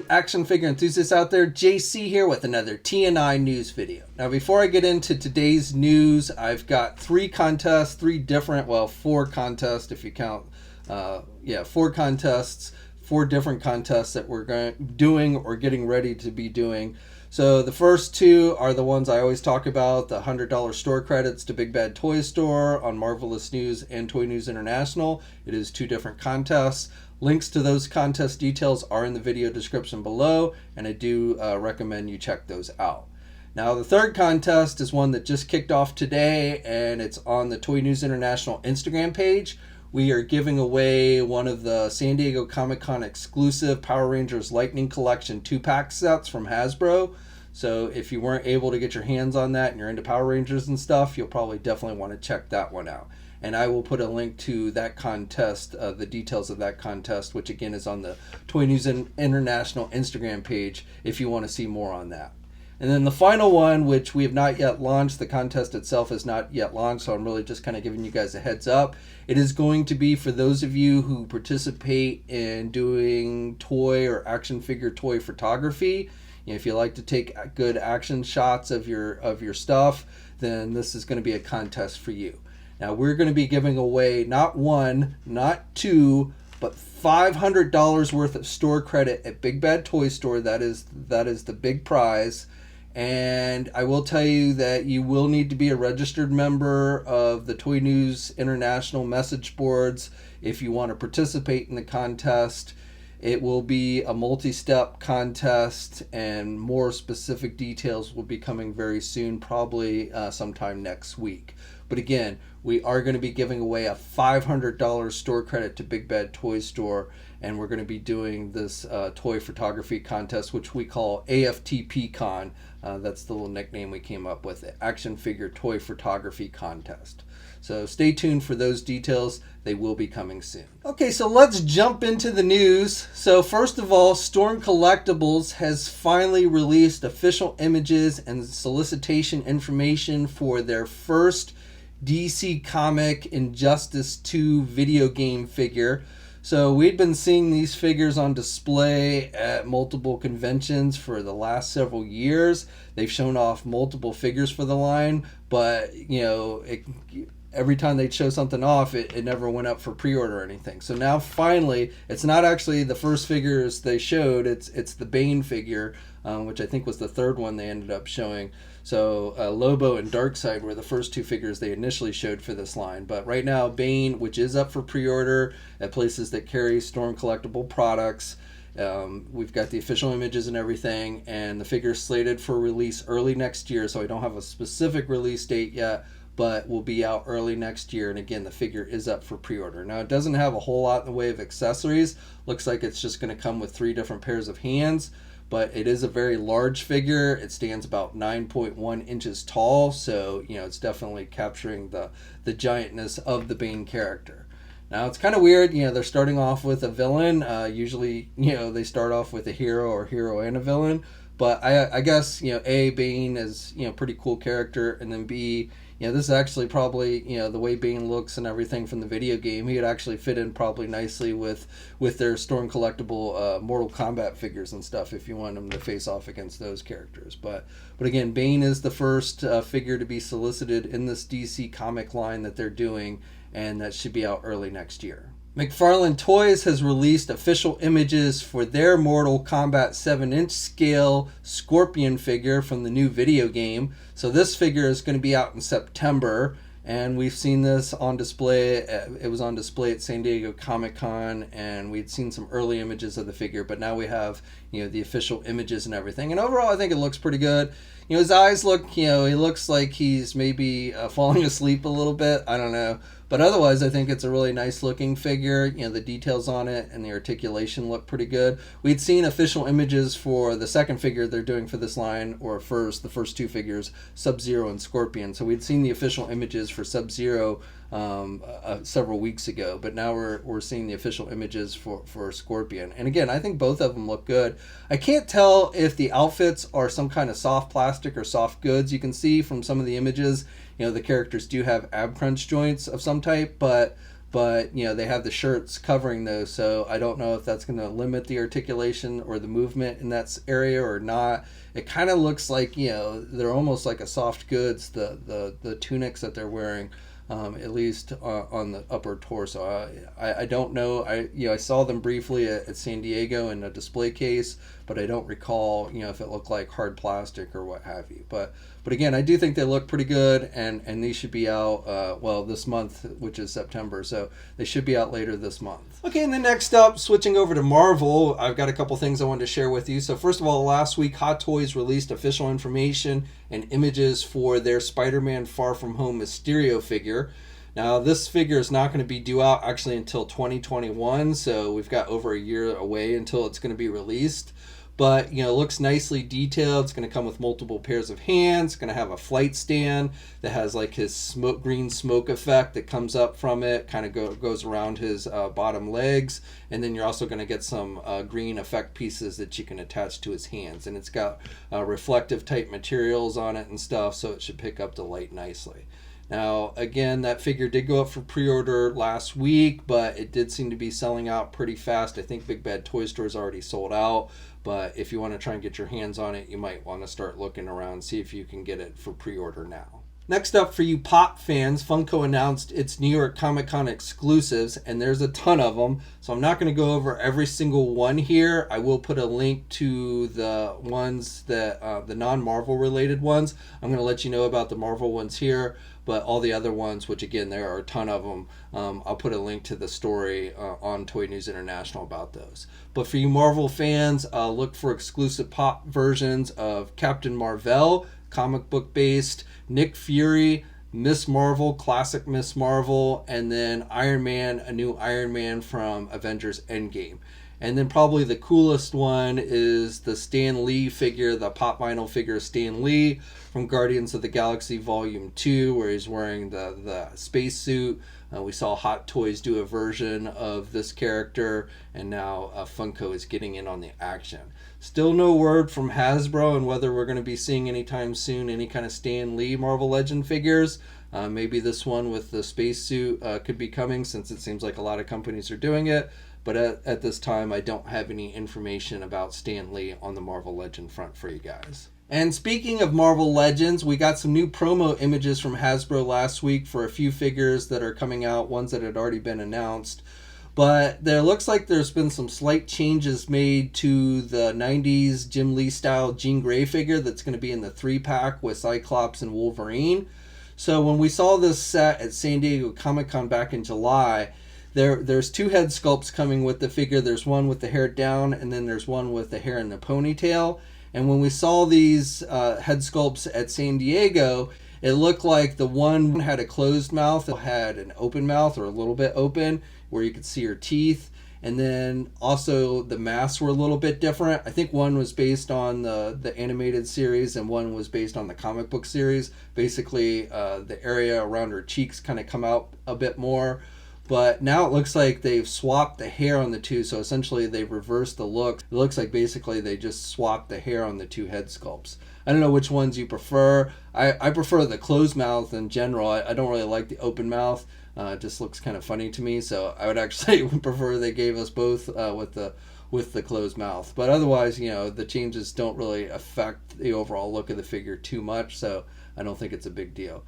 action figure enthusiasts out there? JC here with another TNI news video. Now before I get into today's news, I've got four contests if you count, four different contests that we're doing or getting ready to be doing. So the first two are the ones I always talk about, the $100 store credits to Big Bad Toy Store on Marvelous News and Toy News International. It is two different contests. Links to those contest details are in the video description below, and I do recommend you check those out. Now the third contest is one that just kicked off today, and it's on the Toy News International Instagram page. We are giving away one of the San Diego Comic-Con exclusive Power Rangers Lightning Collection 2-pack sets from Hasbro. So if you weren't able to get your hands on that and you're into Power Rangers and stuff, you'll probably definitely want to check that one out. And I will put a link to that contest, the details of that contest, which again is on the Toy News International Instagram page if you want to see more on that. And then the final one, which we have not yet launched, the contest itself is not yet launched, so I'm really just kind of giving you guys a heads up. It is going to be for those of you who participate in doing toy or action figure toy photography. You know, if you like to take good action shots of your stuff, then this is going to be a contest for you. Now we're going to be giving away not one, not two, but $500 worth of store credit at Big Bad Toy Store. That is the big prize. And I will tell you that you will need to be a registered member of the Toy News International message boards if you want to participate in the contest. It will be a multi-step contest, and more specific details will be coming very soon, probably sometime next week. But again, we are going to be giving away a $500 store credit to Big Bad Toy Store, and we're going to be doing this toy photography contest, which we call AFTP Con. That's the little nickname we came up with, Action Figure Toy Photography Contest. So stay tuned for those details. They will be coming soon. Okay, so let's jump into the news. So first of all, Storm Collectibles has finally released official images and solicitation information for their first DC comic Injustice 2 video game figure. So we'd been seeing these figures on display at multiple conventions for the last several years. They've shown off multiple figures for the line, but you know, every time they'd show something off, it never went up for pre-order or anything. So now finally, it's not actually the first figures they showed, it's the Bane figure, which I think was the third one they ended up showing. So Lobo and Darkseid were the first two figures they initially showed for this line. But right now, Bane, which is up for pre-order at places that carry Storm Collectible products. We've got the official images and everything, and the figure is slated for release early next year, so I don't have a specific release date yet, but will be out early next year. And again, the figure is up for pre-order. Now it doesn't have a whole lot in the way of accessories. Looks like it's just going to come with 3 different pairs of hands, but it is a very large figure. It stands about 9.1 inches tall, so you know, it's definitely capturing the giantness of the Bane character. Now it's kind of weird, you know, they're starting off with a villain. Usually, you know, they start off with a hero or hero and a villain, but I guess, you know, A, Bane is, you know, pretty cool character, and then B, you know, this is actually probably, you know, the way Bane looks and everything from the video game, he would actually fit in probably nicely with their Storm Collectible Mortal Kombat figures and stuff if you want them to face off against those characters. But again, Bane is the first figure to be solicited in this DC comic line that they're doing, and that should be out early next year. McFarlane Toys has released official images for their Mortal Kombat 7-inch scale Scorpion figure from the new video game. So this figure is going to be out in September, and we've seen this on display. It was on display at San Diego Comic-Con, and we'd seen some early images of the figure, but now we have, you know, the official images and everything. And overall, I think it looks pretty good. You know, his eyes look, you know, he looks like he's maybe falling asleep a little bit. I don't know. But otherwise, I think it's a really nice looking figure. You know, the details on it and the articulation look pretty good. We'd seen official images for the second figure they're doing for this line, or the first two figures, Sub-Zero and Scorpion. So we'd seen the official images for Sub-Zero several weeks ago, but now we're seeing the official images for Scorpion. And again, I think both of them look good. I can't tell if the outfits are some kind of soft plastic or soft goods. You can see from some of the images, you know, the characters do have ab crunch joints of some type, but but they have the shirts covering those, so I don't know if that's going to limit the articulation or the movement in that area or not. It kind of looks like they're almost like a soft goods, the tunics that they're wearing, at least on the upper torso. I don't know. I saw them briefly at San Diego in a display case, but I don't recall if it looked like hard plastic or what have you. But again, I do think they look pretty good, and these should be out this month, which is September. So they should be out later this month. Okay, and then next up, switching over to Marvel, I've got a couple things I wanted to share with you. So first of all, last week, Hot Toys released official information and images for their Spider-Man Far From Home Mysterio figure. Now, this figure is not going to be due out actually until 2021, so we've got over a year away until it's going to be released. But, it looks nicely detailed. It's going to come with multiple pairs of hands. It's going to have a flight stand that has like his green smoke effect that comes up from it, kind of goes around his bottom legs. And then you're also going to get some green effect pieces that you can attach to his hands. And it's got reflective type materials on it and stuff, so it should pick up the light nicely. Now, again, that figure did go up for pre-order last week, but it did seem to be selling out pretty fast. I think Big Bad Toy Store is already sold out, but if you want to try and get your hands on it, you might want to start looking around, see if you can get it for pre-order now. Next up, for you pop fans, Funko announced its New York Comic Con exclusives, and there's a ton of them, so I'm not going to go over every single one here. I will put a link to the ones that, the non-Marvel related ones. I'm going to let you know about the Marvel ones here, but all the other ones, which again, there are a ton of them, I'll put a link to the story on Toy News International about those. But for you Marvel fans, look for exclusive pop versions of Captain Marvel, comic book based, Nick Fury, Miss Marvel, classic Miss Marvel, and then Iron Man, a new Iron Man from Avengers Endgame. And then probably the coolest one is the Stan Lee figure, the pop vinyl figure of Stan Lee from Guardians of the Galaxy Volume 2, where he's wearing the spacesuit. We saw Hot Toys do a version of this character, and now Funko is getting in on the action. Still no word from Hasbro on whether we're going to be seeing anytime soon any kind of Stan Lee Marvel Legend figures. Maybe this one with the spacesuit could be coming, since it seems like a lot of companies are doing it. But at this time, I don't have any information about Stan Lee on the Marvel Legend front for you guys. And speaking of Marvel Legends, we got some new promo images from Hasbro last week for a few figures that are coming out, ones that had already been announced. But there looks like there's been some slight changes made to the 90s Jim Lee style Jean Grey figure that's going to be in the 3-pack with Cyclops and Wolverine. So when we saw this set at San Diego Comic-Con back in July, there's 2 head sculpts coming with the figure. There's one with the hair down, and then there's one with the hair in the ponytail. And when we saw these head sculpts at San Diego, it looked like the one had a closed mouth, it had an open mouth or a little bit open where you could see her teeth. And then also the masks were a little bit different. I think one was based on the animated series and one was based on the comic book series. Basically, the area around her cheeks kind of come out a bit more. But now it looks like they've swapped the hair on the two, so essentially they've reversed the look. It looks like basically they just swapped the hair on the 2 head sculpts. I don't know which ones you prefer. I prefer the closed mouth in general. I don't really like the open mouth. It just looks kind of funny to me, so I would actually prefer they gave us both with the closed mouth. But otherwise, the changes don't really affect the overall look of the figure too much, so I don't think it's a big deal.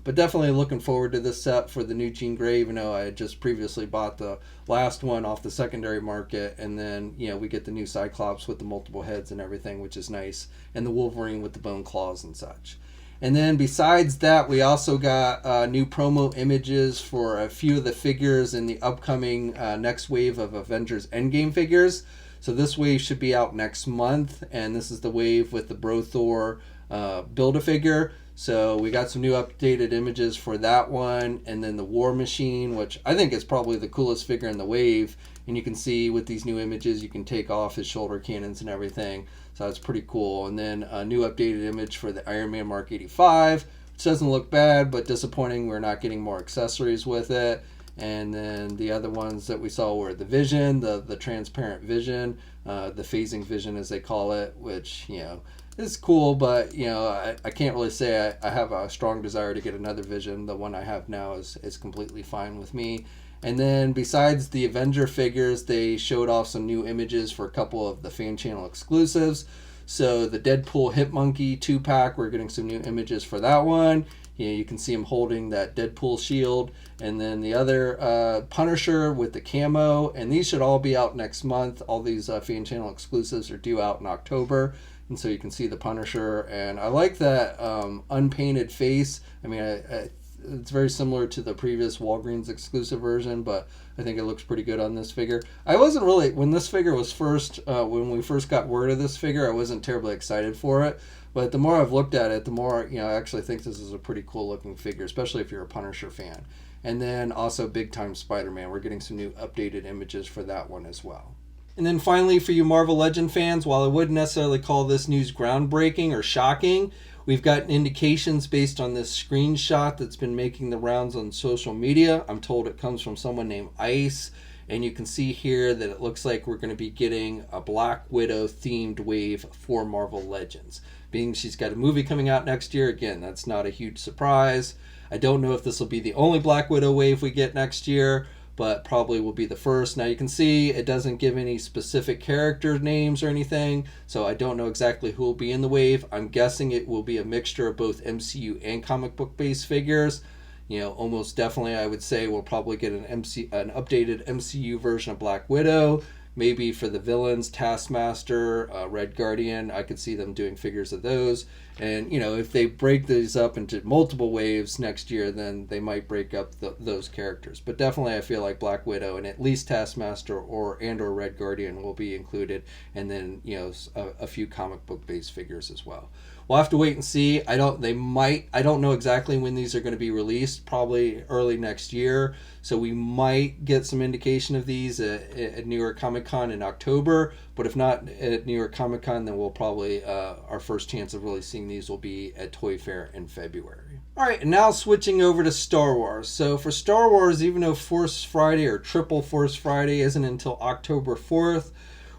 But definitely looking forward to this set for the new Jean Grey, even though I had just previously bought the last one off the secondary market. And then, we get the new Cyclops with the multiple heads and everything, which is nice. And the Wolverine with the bone claws and such. And then besides that, we also got new promo images for a few of the figures in the upcoming next wave of Avengers Endgame figures. So this wave should be out next month. And this is the wave with the Bro Thor Build-A-Figure. So we got some new updated images for that one, and then the War Machine, which I think is probably the coolest figure in the wave. And you can see with these new images, you can take off his shoulder cannons and everything. So that's pretty cool. And then a new updated image for the Iron Man Mark 85, which doesn't look bad, but disappointing. We're not getting more accessories with it. And then the other ones that we saw were the Vision, the transparent Vision, the phasing Vision as they call it, which, It's cool, but I can't really say I have a strong desire to get another Vision. The one I have now is completely fine with me. And then besides the Avenger figures, they showed off some new images for a couple of the fan channel exclusives. So the Deadpool Hit Monkey 2-pack, we're getting some new images for that one. You can see him holding that Deadpool shield. And then the other Punisher with the camo. And these should all be out next month. All these fan channel exclusives are due out in October. And so you can see the Punisher. And I like that unpainted face. I mean, it's very similar to the previous Walgreens exclusive version, but I think it looks pretty good on this figure. I wasn't really, when this figure was first, when we first got word of this figure, I wasn't terribly excited for it. But the more I've looked at it, the more, I actually think this is a pretty cool looking figure, especially if you're a Punisher fan. And then also Big Time Spider-Man. We're getting some new updated images for that one as well. And then finally, for you Marvel Legend fans, while I wouldn't necessarily call this news groundbreaking or shocking, we've gotten indications based on this screenshot that's been making the rounds on social media. I'm told it comes from someone named Ice. And you can see here that it looks like we're going to be getting a Black Widow themed wave for Marvel Legends. Being she's got a movie coming out next year, again, that's not a huge surprise. I don't know if this will be the only Black Widow wave we get next year, but probably will be the first. Now you can see it doesn't give any specific character names or anything, so I don't know exactly who will be in the wave. I'm guessing it will be a mixture of both MCU and comic book based figures. Almost definitely I would say we'll probably get an updated MCU version of Black Widow. Maybe for the villains, Taskmaster, Red Guardian, I could see them doing figures of those. And, if they break these up into multiple waves next year, then they might break up those characters. But definitely I feel like Black Widow and at least Taskmaster or Red Guardian will be included. And then, a few comic book based figures as well. We'll have to wait and see. I don't know exactly when these are going to be released, probably early next year. So we might get some indication of these at New York Comic Con in October. But if not at New York Comic Con, then we'll probably, our first chance of really seeing these will be at Toy Fair in February. All right, and now switching over to Star Wars. So for Star Wars, even though Force Friday or Triple Force Friday isn't until October 4th,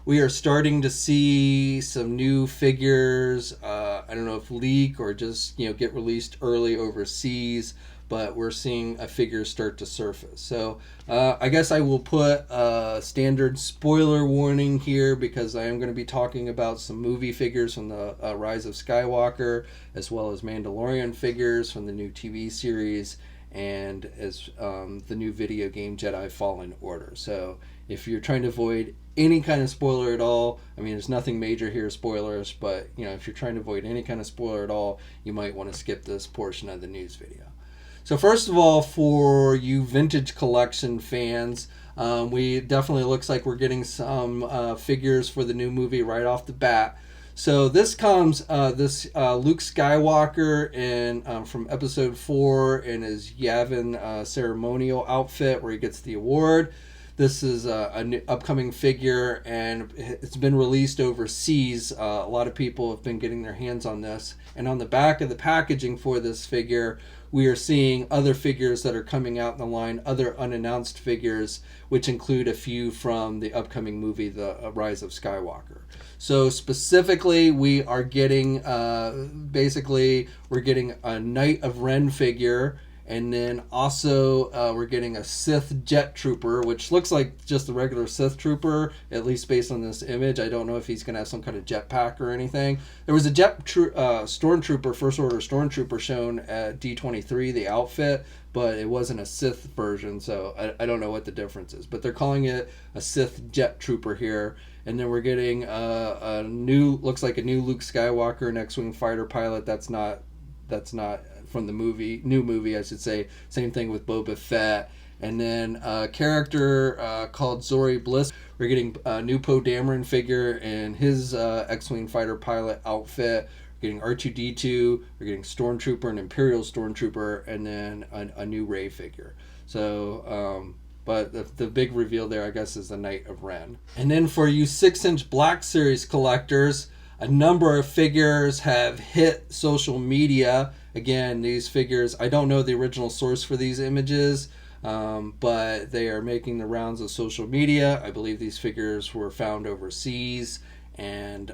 we are starting to see some new figures. I don't know if leak or just get released early overseas, but we're seeing a figure start to surface. So I guess I will put a standard spoiler warning here because I am going to be talking about some movie figures from the Rise of Skywalker, as well as Mandalorian figures from the new TV series, and as the new video game Jedi Fallen Order. So if you're trying to avoid any kind of spoiler at all, I mean, there's nothing major here, spoilers, but if you're trying to avoid any kind of spoiler at all, you might want to skip this portion of the news video. So first of all, for you vintage collection fans, we definitely looks like we're getting some figures for the new movie right off the bat. So this comes, Luke Skywalker in from Episode 4 in his Yavin ceremonial outfit where he gets the award. This is a new upcoming figure, and it's been released overseas. A lot of people have been getting their hands on this. And on the back of the packaging for this figure, we are seeing other figures that are coming out in the line, other unannounced figures, which include a few from the upcoming movie, The Rise of Skywalker. So specifically, we are getting, we're getting a Knight of Ren figure. And then also we're getting a Sith Jet Trooper, which looks like just a regular Sith Trooper, at least based on this image. I don't know if he's going to have some kind of jetpack or anything. There was a Stormtrooper, First Order Stormtrooper shown at D23, the outfit, but it wasn't a Sith version, so I don't know what the difference is. But they're calling it a Sith Jet Trooper here. And then we're getting looks like a new Luke Skywalker, an X-Wing fighter pilot. That's not from the new movie, I should say. Same thing with Boba Fett. And then a character called Zori Bliss. We're getting a new Poe Dameron figure in his X-Wing fighter pilot outfit. We're getting R2-D2. We're getting Stormtrooper, an Imperial Stormtrooper, and then a new Rey figure. So, but the big reveal there, I guess, is the Knight of Ren. And then for you 6-inch Black Series collectors, a number of figures have hit social media. Again, these figures, I don't know the original source for these images, but they are making the rounds of social media. I believe these figures were found overseas, And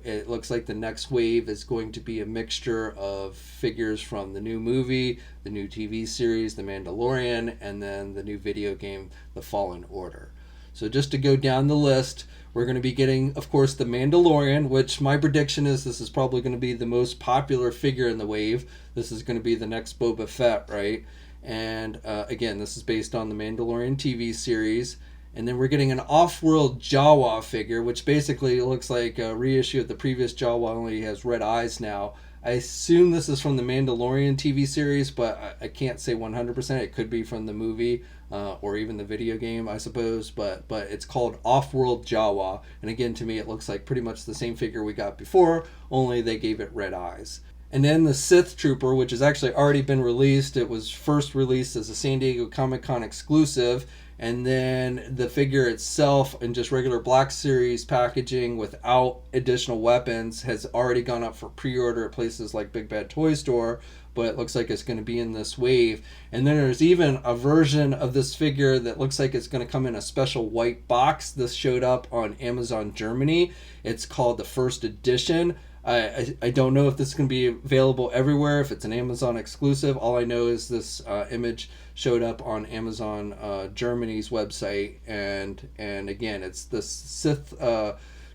it looks like the next wave is going to be a mixture of figures from the new movie, the new TV series, The Mandalorian, and then the new video game, The Fallen Order. So just to go down the list, we're going to be getting, of course, The Mandalorian, which my prediction is this is probably going to be the most popular figure in the wave. This is going to be the next Boba Fett, right? And again, this is based on the Mandalorian TV series. And then we're getting an off-world Jawa figure, which basically looks like a reissue of the previous Jawa, only has red eyes now. I assume this is from the Mandalorian TV series, but I can't say 100%. It could be from the movie or even the video game, I suppose. But it's called Off-World Jawa. And again, to me, it looks like pretty much the same figure we got before, only they gave it red eyes. And then the Sith Trooper, which has actually already been released. It was first released as a San Diego Comic-Con exclusive. And then the figure itself in just regular Black Series packaging without additional weapons has already gone up for pre-order at places like Big Bad Toy Store, but it looks like it's going to be in this wave. And then there's even a version of this figure that looks like it's going to come in a special white box. This showed up on Amazon Germany. It's called the First Edition. I don't know if this is going to be available everywhere, if it's an Amazon exclusive. All I know is this image showed up on Amazon Germany's website, and again, it's the Sith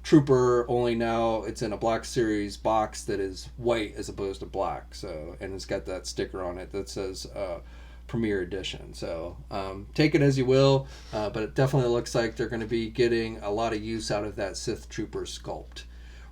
Trooper, only now it's in a Black Series box that is white as opposed to black. So, and it's got that sticker on it that says Premier Edition. So take it as you will, but it definitely looks like they're going to be getting a lot of use out of that Sith Trooper sculpt.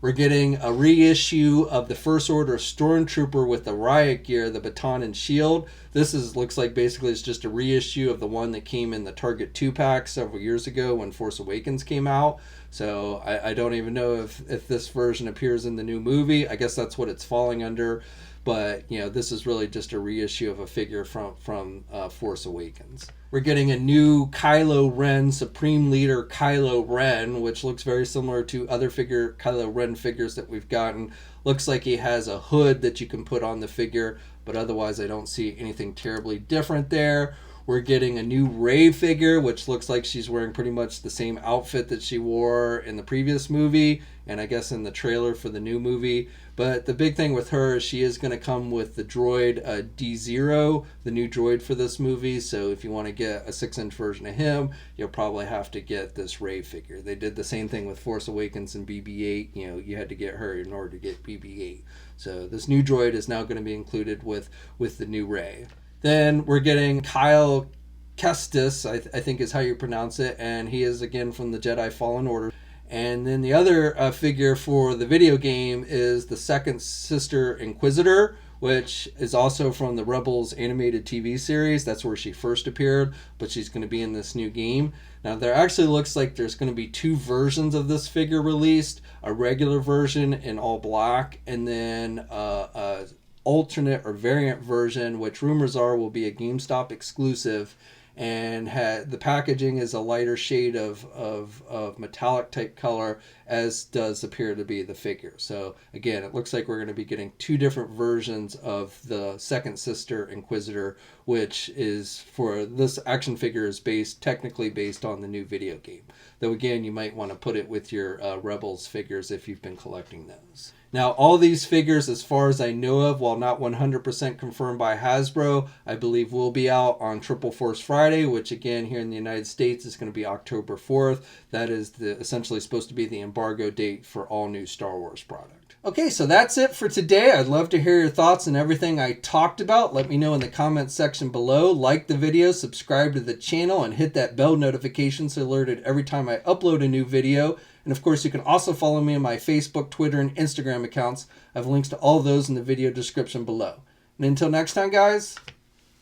We're getting a reissue of the First Order Stormtrooper with the riot gear, the baton and shield. This looks like basically it's just a reissue of the one that came in the Target 2-pack several years ago when Force Awakens came out. So I don't even know if this version appears in the new movie. I guess that's what it's falling under. But, you know, this is really just a reissue of a figure from Force Awakens. We're getting a new Kylo Ren, Supreme Leader Kylo Ren, which looks very similar to other Kylo Ren figures that we've gotten. Looks like he has a hood that you can put on the figure, but otherwise I don't see anything terribly different there. We're getting a new Rey figure, which looks like she's wearing pretty much the same outfit that she wore in the previous movie, and I guess in the trailer for the new movie. But the big thing with her is she is going to come with the droid D0, the new droid for this movie. So if you want to get a 6-inch version of him, you'll probably have to get this Rey figure. They did the same thing with Force Awakens and BB-8. You know, you had to get her in order to get BB-8. So this new droid is now going to be included with the new Rey. Then we're getting Kyle Kestis, I think is how you pronounce it, and he is again from the Jedi Fallen Order. And then the other figure for the video game is the second sister Inquisitor, which is also from the Rebels animated TV series. That's where she first appeared, but she's going to be in this new game. Now, there actually looks like there's going to be two versions of this figure released, a regular version in all black, and then a alternate or variant version, which rumors are will be a GameStop exclusive, and the packaging is a lighter shade of metallic type color, as does appear to be the figure. So again, it looks like we're going to be getting two different versions of the second sister Inquisitor, which is for this action figure is technically based on the new video game. Though again, you might want to put it with your Rebels figures if you've been collecting those. Now, all these figures, as far as I know of, while not 100% confirmed by Hasbro, I believe will be out on Triple Force Friday, which again, here in the United States is going to be October 4th. That is essentially supposed to be the embargo date for all new Star Wars product. Okay, so that's it for today. I'd love to hear your thoughts on everything I talked about. Let me know in the comments section below. Like the video, subscribe to the channel, and hit that bell notification so you're alerted every time I upload a new video. And of course, you can also follow me on my Facebook, Twitter, and Instagram accounts. I have links to all those in the video description below. And until next time, guys,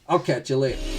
I'll catch you later.